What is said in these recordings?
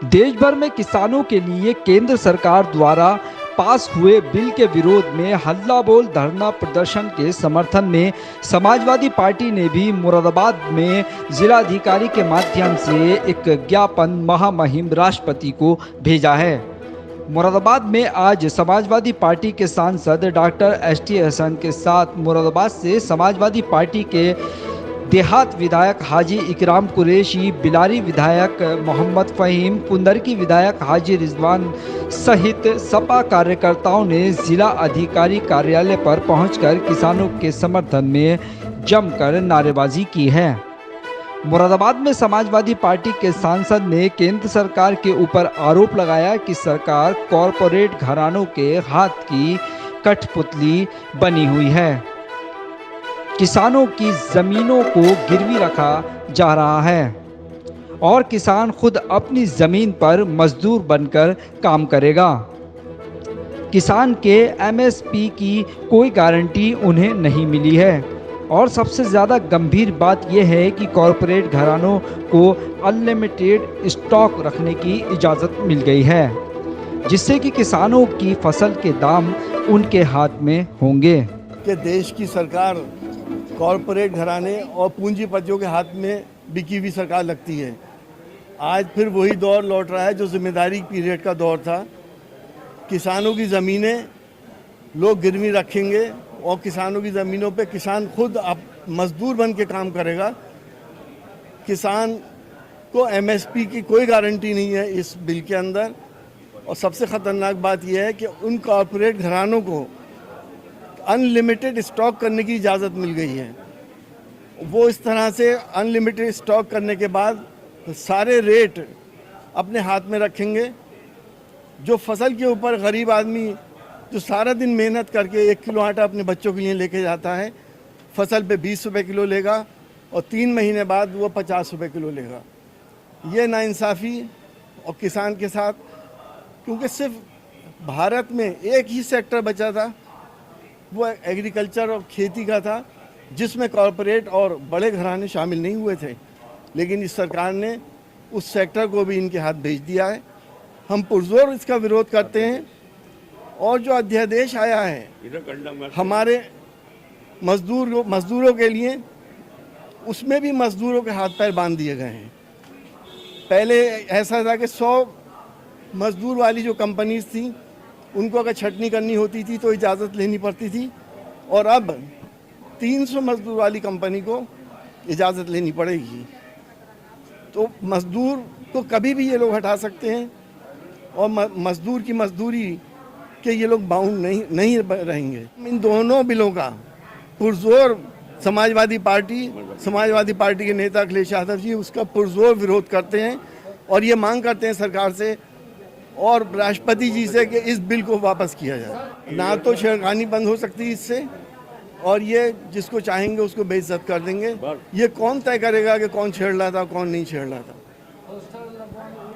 देश भर में किसानों के लिए केंद्र सरकार द्वारा पास हुए बिल के विरोध में हल्ला बोल धरना प्रदर्शन के समर्थन में समाजवादी पार्टी ने भी मुरादाबाद में जिलाधिकारी के माध्यम से एक ज्ञापन महामहिम राष्ट्रपति को भेजा है। मुरादाबाद में आज समाजवादी पार्टी के सांसद डॉक्टर एसटी हसन के साथ मुरादाबाद से समाजवादी पार्टी के देहात विधायक हाजी इकराम कुरैशी, बिलारी विधायक मोहम्मद फ़हीम, कुंदरकी विधायक हाजी रिजवान सहित सपा कार्यकर्ताओं ने जिला अधिकारी कार्यालय पर पहुंचकर किसानों के समर्थन में जमकर नारेबाजी की है। मुरादाबाद में समाजवादी पार्टी के सांसद ने केंद्र सरकार के ऊपर आरोप लगाया कि सरकार कॉरपोरेट घरानों के हाथ की कठपुतली बनी हुई है। किसानों की ज़मीनों को गिरवी रखा जा रहा है और किसान खुद अपनी ज़मीन पर मजदूर बनकर काम करेगा। किसान के एमएसपी की कोई गारंटी उन्हें नहीं मिली है और सबसे ज़्यादा गंभीर बात यह है कि कॉरपोरेट घरानों को अनलिमिटेड स्टॉक रखने की इजाज़त मिल गई है, जिससे कि किसानों की फसल के दाम उनके हाथ में होंगे। कि देश की सरकार कॉरपोरेट घराने और पूंजीपतियों के हाथ में बिकी हुई सरकार लगती है। आज फिर वही दौर लौट रहा है जो जिम्मेदारी पीरियड का दौर था। किसानों की ज़मीनें लोग गिरवी रखेंगे और किसानों की ज़मीनों पे किसान खुद अब मजदूर बन के काम करेगा। किसान को एमएसपी की कोई गारंटी नहीं है इस बिल के अंदर। और सबसे ख़तरनाक बात यह है कि उन कॉरपोरेट घरानों को अनलिमिटेड स्टॉक करने की इजाज़त मिल गई है। वो इस तरह से अनलिमिटेड स्टॉक करने के बाद सारे रेट अपने हाथ में रखेंगे। जो फसल के ऊपर गरीब आदमी जो सारा दिन मेहनत करके 1 किलो आटा अपने बच्चों के लिए लेके जाता है, फसल पे 20 रुपये किलो लेगा और 3 महीने बाद वो 50 रुपये किलो लेगा। ये नाइंसाफ़ी और किसान के साथ, क्योंकि सिर्फ भारत में एक ही सेक्टर बचा था, वो एग्रीकल्चर और खेती का था, जिसमें कॉरपोरेट और बड़े घराने शामिल नहीं हुए थे। लेकिन इस सरकार ने उस सेक्टर को भी इनके हाथ भेज दिया है। हम पुरजोर इसका विरोध करते हैं और जो अध्यादेश आया है हमारे मजदूरों के लिए, उसमें भी मजदूरों के हाथ पैर बांध दिए गए हैं। पहले ऐसा था कि 100 मजदूर वाली जो कंपनीज थी उनको अगर छटनी करनी होती थी तो इजाज़त लेनी पड़ती थी, और अब 300 मजदूर वाली कंपनी को इजाज़त लेनी पड़ेगी। तो मजदूर को कभी भी ये लोग हटा सकते हैं और मजदूर की मजदूरी के ये लोग बाउंड नहीं रहेंगे। इन दोनों बिलों का पुरजोर समाजवादी पार्टी के नेता अखिलेश यादव जी उसका पुरजोर विरोध करते हैं और ये मांग करते हैं सरकार से और राष्ट्रपति जी से कि इस बिल को वापस किया जाए। ना तो छेड़खानी बंद हो सकती है इससे, और ये जिसको चाहेंगे उसको बेइज्जत कर देंगे। ये कौन तय करेगा कि कौन छेड़ रहा था कौन नहीं छेड़ रहा था?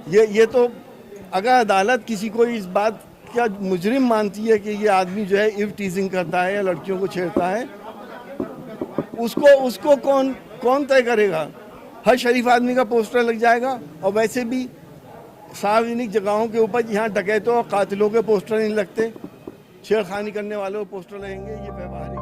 ये तो अगर अदालत किसी को इस बात का मुजरिम मानती है कि ये आदमी जो है इव टीजिंग करता है या लड़कियों को छेड़ता है, उसको कौन तय करेगा? हर शरीफ आदमी का पोस्टर लग जाएगा। और वैसे भी सार्वजनिक जगहों के ऊपर यहाँ डकैतों और कातिलों के पोस्टर नहीं लगते, छेड़खानी करने वालों के पोस्टर लगेंगे। ये व्यवहारिक